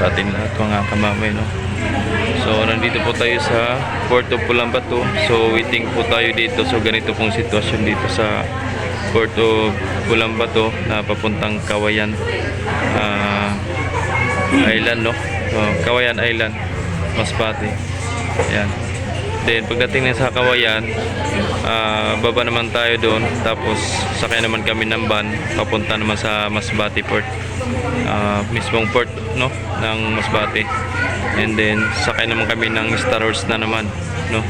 sa atin lahat mga kamamay, no? So nandito po tayo sa Port of Pulambato. So waiting po tayo dito. So ganito pong sitwasyon dito sa Port of Pulambato na papuntang Kawayan Island, no? So, Kawayan Island, Masbate. Ayan. Then pagdating na sa Kawayan, baba naman tayo doon, tapos sakay naman kami ng van papunta naman sa Masbate Port, mismong port, no, ng Masbate. And then sakay naman kami ng Star Wars na naman, no.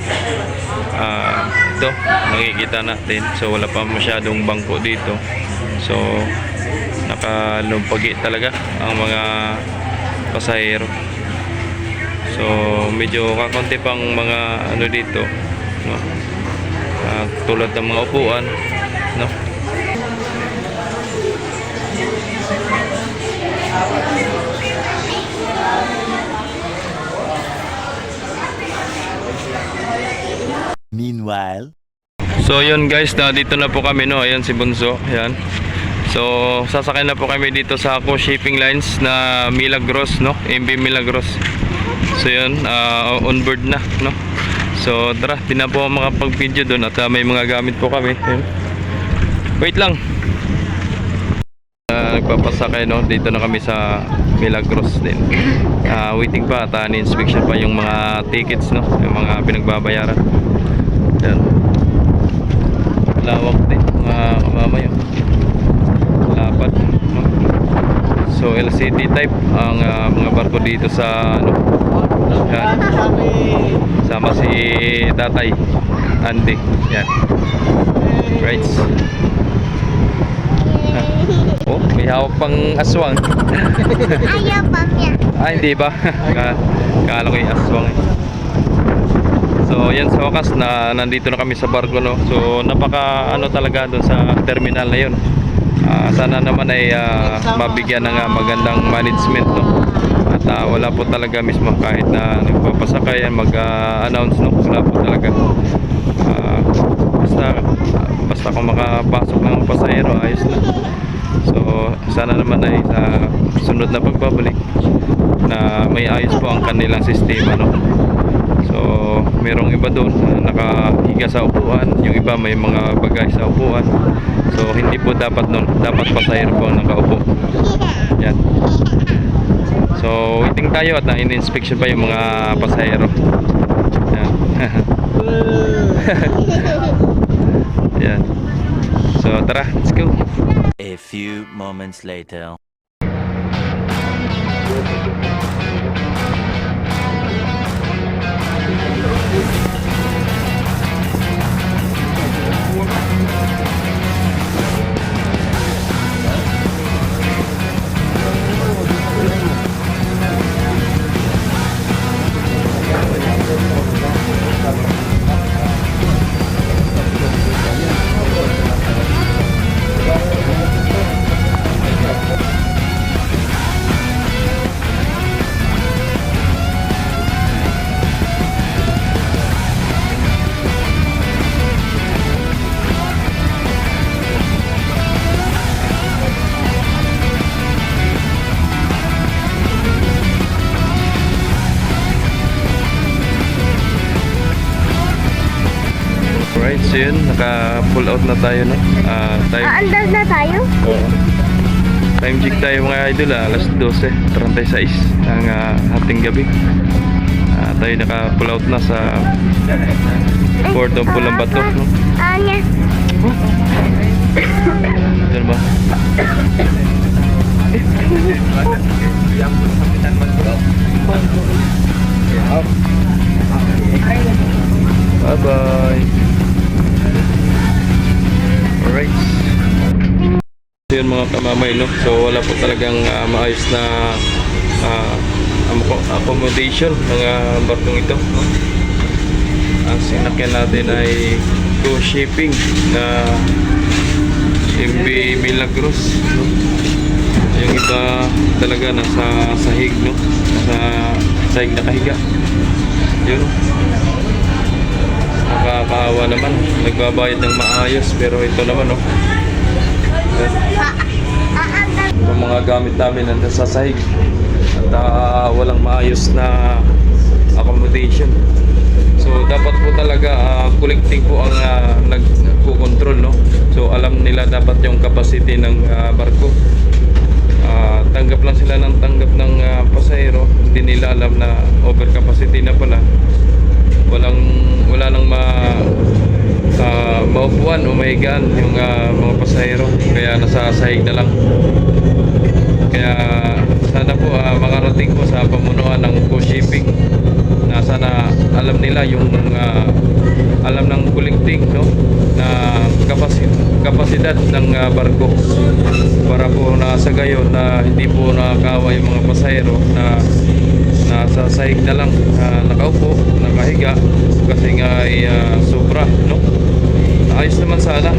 Ito makikita natin, so wala pa masyadong bangko dito, so nakalumpagi talaga ang mga pasahero. So medyo kakunti pang mga ano dito, no, tulad ng mga upuan, no. Meanwhile, so yun guys, na dito na po kami, no. Ayan si Bunso, ayan. So sasakay na po kami dito sa Ako Shipping Lines na Milagros, no, MV Milagros. So yun, on board na, no. So tara, di na po makapag-video doon at may mga gamit po kami. Ayan. Wait lang, nagpapasakay, no. Dito na kami sa Milagros din. Waiting pa at ni-inspection pa yung mga tickets, no, yung mga pinagbabayaran. Ayan. Lawak din mga kamamay, oh. Lapad, no? So LCT type ang mga barko dito sa ano. Yan. Sama si Tatay Andy. Yan. Right. Oh, may hawak pang aswang. Ayaw pa niya. Hindi ba? Kala ko yung aswang, eh. So yan, sa wakas na nandito na kami sa barko, no. So napaka ano talaga doon sa terminal na yun. Sana naman ay mabigyan ng magandang management, no. At wala po talaga mismo kahit na nagpapasakay mag-announce, no. Wala po talaga. Basta kung makapasok ng pasahero, ayos na. So sana naman ay sa sunod na pagbabalik na may ayos po ang kanilang sistema, no. So merong iba doon na nakahiga sa upuan, yung iba may mga bagay sa upuan. So hindi po dapat noon, dapat pasahero po ang nakaupo. Yan. So waiting tayo at in-inspection pa yung mga pasahero. Yan. Yan. So tara, let's go. a few moments later. Alright, so yun, naka-pull out na tayo, no? Aandar na tayo? Oo. Time check tayo mga idol, alas 12:36 ng hating gabi. Tayo naka-pull out na sa Port of Pulambato, no? Anya. Diyan ba? Bye-bye. Alright. So yun mga kamamay, no? So wala po talagang maayos na accommodation ng barkong ito, no? Ang sinakyan natin ay Go Shipping na MV Milagros, no? Yung iba talaga nasa sahig, no? Nasa sahig nakahiga. Yun. Nakakaawa naman, nagbabayad ng maayos, pero ito naman, no? Yung mga gamit namin nandun sa sahig at maayos na accommodation. So dapat po talaga collecting po ang nagko-control, no. So alam nila dapat yung capacity ng barko. Tanggap lang sila ng tanggap ng pasahero, hindi nila alam na overcapacity na pala. Wala nang maupuan o mahigaan yung mga pasahero, kaya nasasahig na lang. Kaya sana po makarating po sa pamunuan ng cruise shipping na sana alam nila yung alam ng collecting, no, na kapasidad ng barko, para po sa gayon na hindi po nakakawa yung mga pasahero na nasa sahig na lang, nakaupo, nakahiga kasi nga ay sobra, no. Ayos naman sana,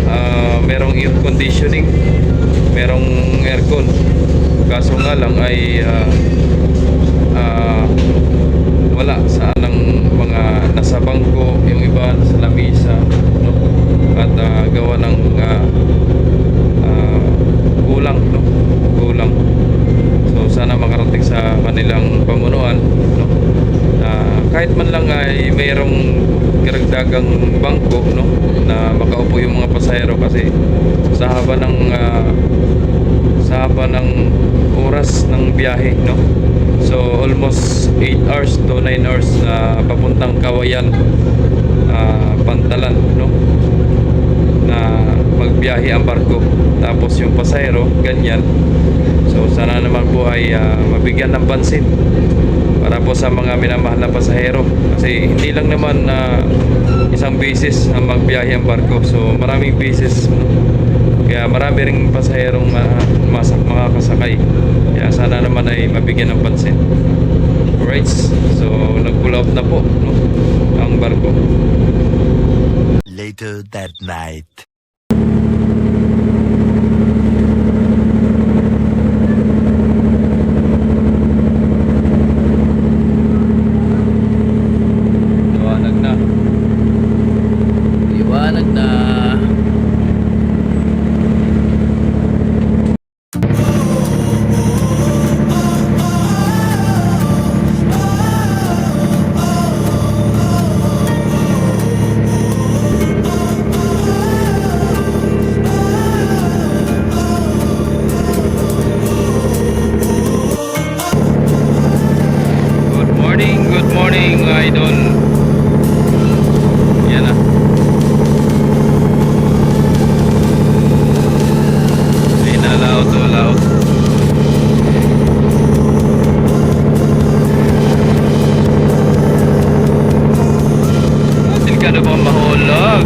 merong air conditioning, merong aircon, kaso nga lang ay wala sa ng mga nasa bangko, yung iba nasa lamisa, no, at gawa ng kulang, no, kulang. So sana makarating sa kanilang pamunuan, no, kahit man lang ay mayroong karagdagang bangko, no, na makaupo yung mga pasahero, kasi sa haba ng oras ng biyahe, no. So almost 8 hours to 9 hours papuntang Kawayan, Pantalan, no, na magbiyahe ang barko, tapos yung pasahero ganyan. So sana naman po ay mabigyan ng pansin para po sa mga minamahal na pasahero, kasi hindi lang naman isang beses ang magbiyahe ang barko, so maraming beses, no? Kaya marami ring pasaherong makakasakay, kaya sana naman ay mabigyan ng pansin. Alright, so nag-pull out na po, no, ang barko. Later that night. Liwanag na. Liwanag na. Good morning, idol. Yan na. Ay, nalaot o laot. Atin ka na ba mahulog?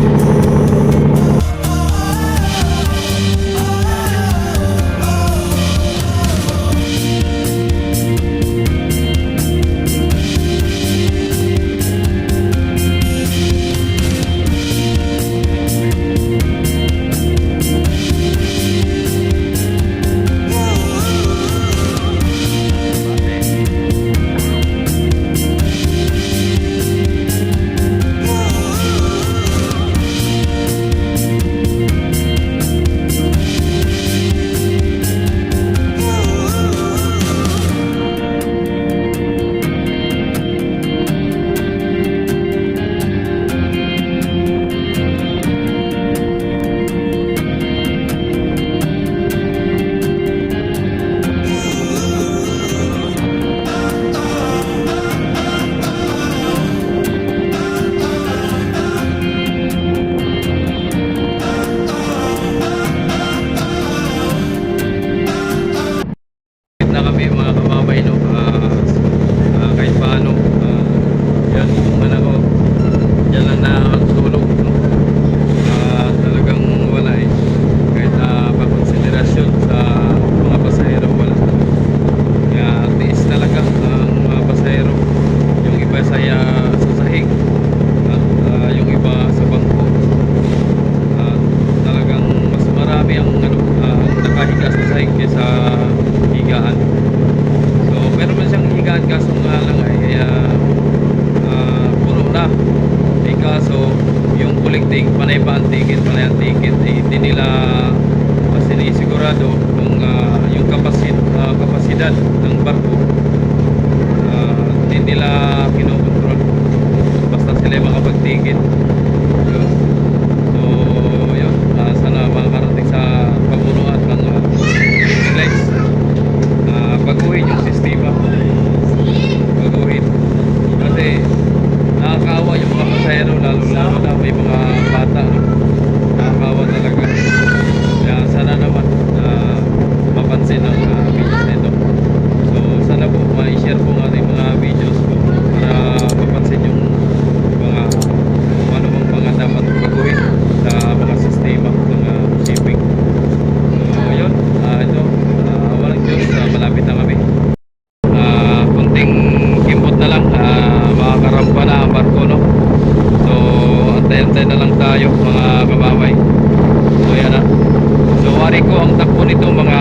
bali ko ang takbo nito mga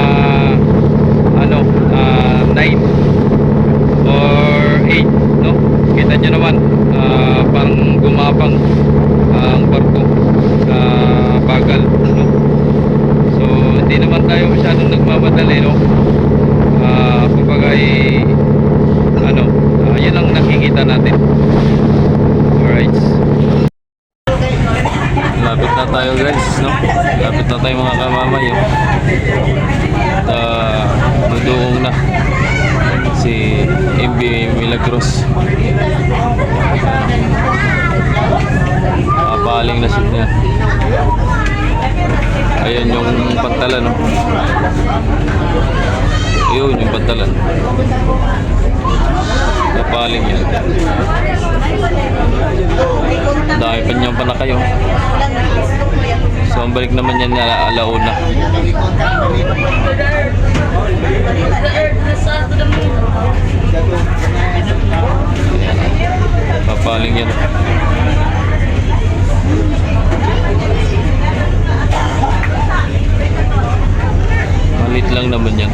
ano 9 or 8, no? Kita nyo naman, parang gumapang ang barko sa bagal, no? So hindi naman tayo masyadong nagmamadali, no? Kumbaga ano, yun ang nakikita natin. Alright, lapit na tayo guys, no? Lapit na tayo mga kamamay, oh. Duduong na si MB Milagros. Paling na shoot niya. Ayan yung pantalan, no? Yun yung pantalan. Napaling yan. Dami pa niyang pa na kayo. So ang balik naman yan na alauna. Papaling yan. Malit lang naman yan.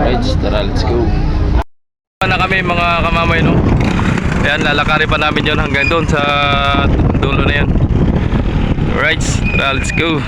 Right, tara, let's go. Na kami mga kamamay, no? Ayan, lalakarin pa namin yun hanggang doon sa dulo na yan. Right, tara, let's go.